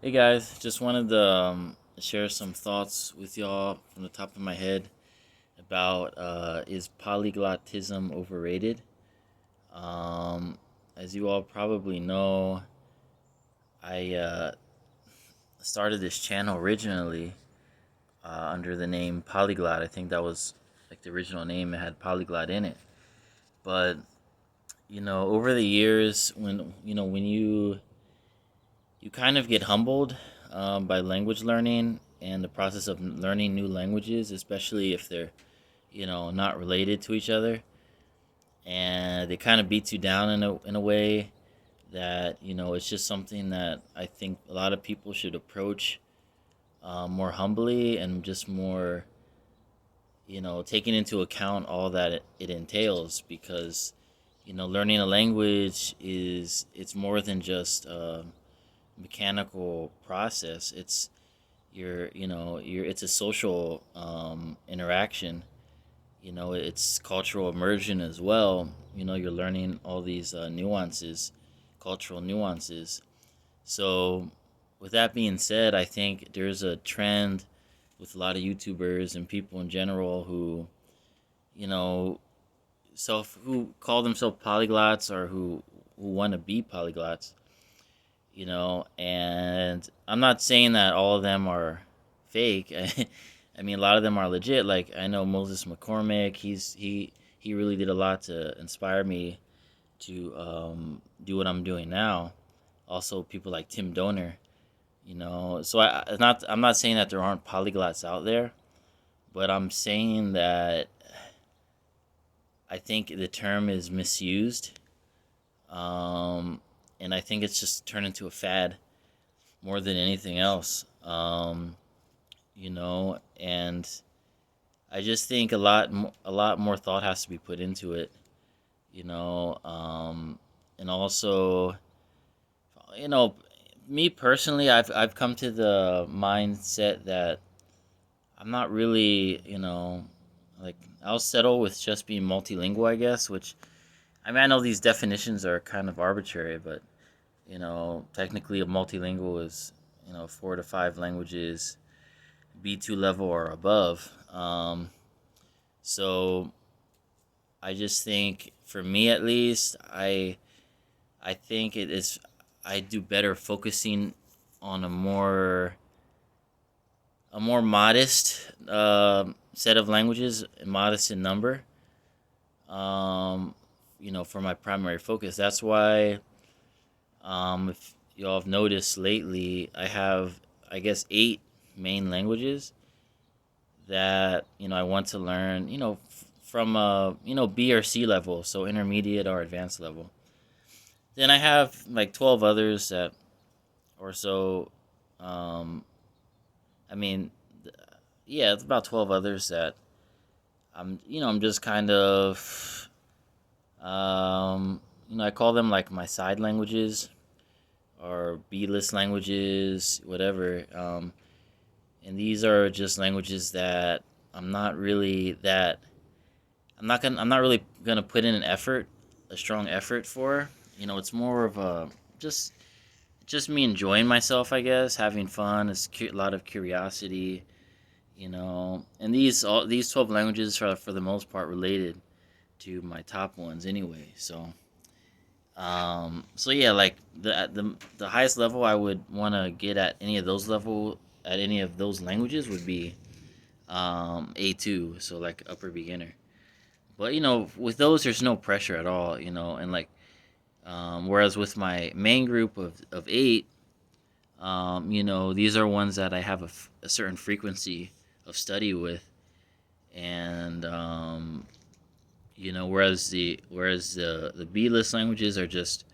Hey guys, just wanted to share some thoughts with y'all from the top of my head about is polyglotism overrated? Um, as you all probably know, I started this channel originally under the name Polyglot. I think that was like the original name. It had Polyglot in it, but over the years, when you kind of get humbled by language learning and the process of learning new languages, especially if they're, not related to each other, and they kind of beat you down in a way that, it's just something that I think a lot of people should approach more humbly and just more, taking into account all that it entails because, learning a language it's more than just mechanical process. It's a social interaction. It's cultural immersion as well. You're learning all these nuances, cultural nuances. So, with that being said, I think there's a trend with a lot of YouTubers and people in general who, you know, who call themselves polyglots or who want to be polyglots, and I'm not saying that all of them are fake. I mean, a lot of them are legit. Like I know Moses McCormick. He really did a lot to inspire me to do what I'm doing now. Also, people like Tim Donor. So I'm not saying that there aren't polyglots out there, but I'm saying that I think the term is misused, and I think it's just turned into a fad more than anything else. And I just think a lot more thought has to be put into it. And also, you know, me personally, I've come to the mindset that I'm not really, like I'll settle with just being multilingual, I guess. Which I mean, I know these definitions are kind of arbitrary, but technically a multilingual is 4 to 5 languages, B2 level or above. So I just think, for me at least, I think it is. I do better focusing on a more modest set of languages, modest in number. Um, for my primary focus. That's why, if y'all have noticed lately, I have, I guess, 8 main languages that I want to learn. From B or C level, so intermediate or advanced level. Then I have like 12 others that, or so. Um, I mean, yeah, it's about 12 others that I'm just kind of, I call them like my side languages or B list languages, whatever. And these are just languages that I'm not really that I'm not really gonna put in a strong effort for. It's more of a just me enjoying myself, I guess, having fun. It's a lot of curiosity, and these 12 languages are for the most part related to my top ones anyway. So yeah, like the highest level I would want to get at any of those languages would be A2, so like upper beginner. But with those, there's no pressure at all, and like whereas with my main group of 8, these are ones that I have a certain frequency of study with, and whereas the B list languages are just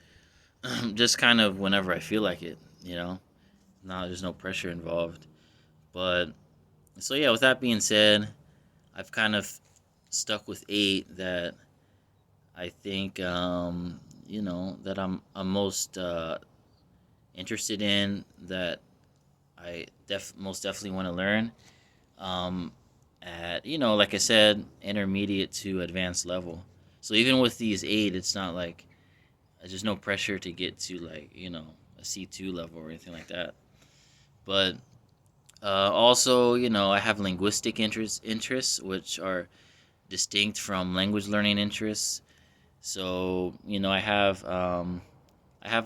just kind of whenever I feel like it, No, there's no pressure involved. But so yeah, with that being said, I've kind of stuck with 8 that I think that I'm most interested in, that I most definitely want to learn. Um, at like I said, intermediate to advanced level. So even with these 8, it's not like there's no pressure to get to like a C2 level or anything like that. But also, I have linguistic interests, which are distinct from language learning interests. So, I have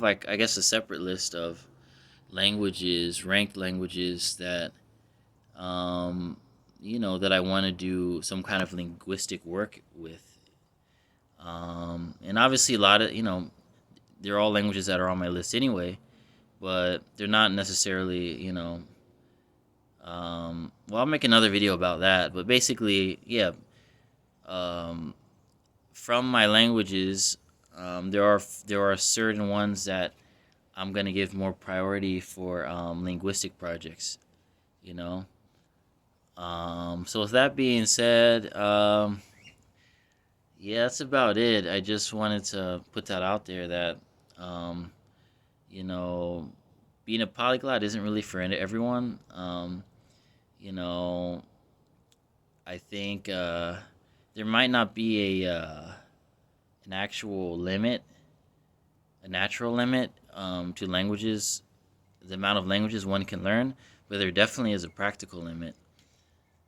like, I guess, a separate list of languages, ranked languages that that I want to do some kind of linguistic work with. And obviously, a lot of they're all languages that are on my list anyway, but they're not necessarily well, I'll make another video about that. But basically, yeah, um, from my languages, there are certain ones that I'm gonna give more priority for linguistic projects. You know. So with that being said, yeah, that's about it. I just wanted to put that out there that um, you know, being a polyglot isn't really for everyone. You know, I think there might not be an actual limit, a natural limit to languages, the amount of languages one can learn, but there definitely is a practical limit.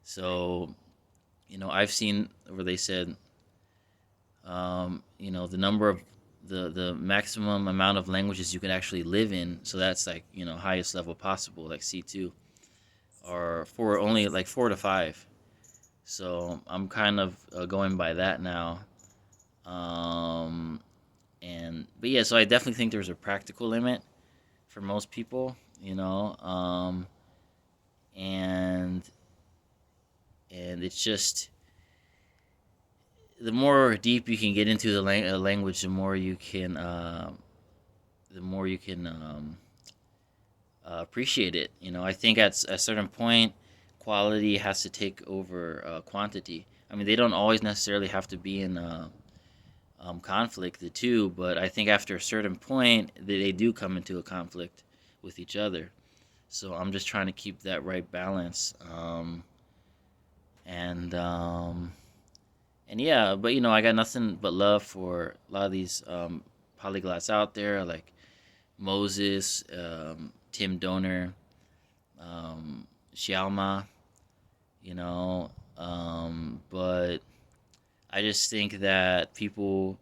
So, I've seen where they said, the number of the maximum amount of languages you can actually live in. So that's like, highest level possible, like C2, or for only like 4 to 5. So I'm kind of going by that now. Um, but yeah, so I definitely think there's a practical limit for most people, and it's just the more deep you can get into the language, the more you can appreciate it. I think at a certain point, quality has to take over quantity. I mean, they don't always necessarily have to be in conflict, the two, but I think after a certain point, they do come into a conflict with each other. So I'm just trying to keep that right balance. And yeah, but I got nothing but love for a lot of these polyglots out there, like Moses, Tim Donor, Xiaoma, but I just think that people,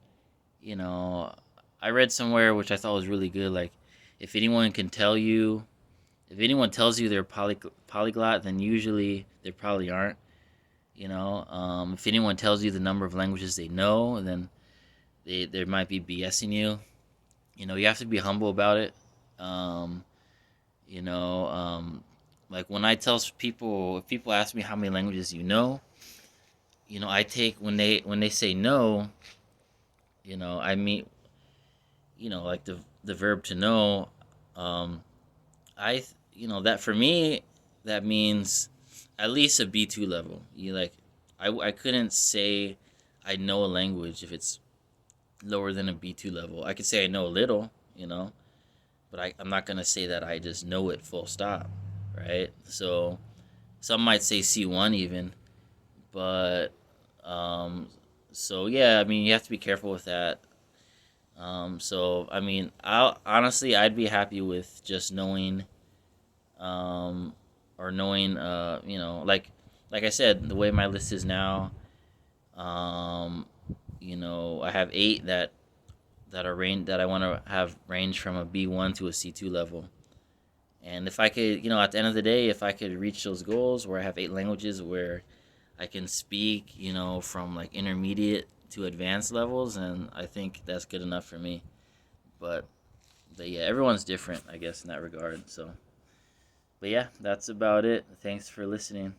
you know, I read somewhere which I thought was really good. Like, if anyone can tell you, if anyone tells you they're polyglot, then usually they probably aren't. If anyone tells you the number of languages they know, then they might be BSing you. You have to be humble about it. Um, you know, um, like when I tell people, if people ask me how many languages you know, I take when they say no, I mean, like the verb to know. Um, that for me, that means at least a B2 level. I couldn't say I know a language if it's lower than a B2 level. I could say I know a little, but I'm not gonna say that I just know it full stop, right? So some might say C1 even, but so yeah, I mean you have to be careful with that. So I mean, I'd be happy with just knowing, um, or knowing, like I said, the way my list is now, um, I have 8 that I want to have range from a B1 to a C2 level. And if I could, at the end of the day, if I could reach those goals where I have 8 languages where I can speak, from like intermediate to advanced levels, and I think that's good enough for me. But, yeah, everyone's different, I guess, in that regard. So, but yeah, that's about it. Thanks for listening.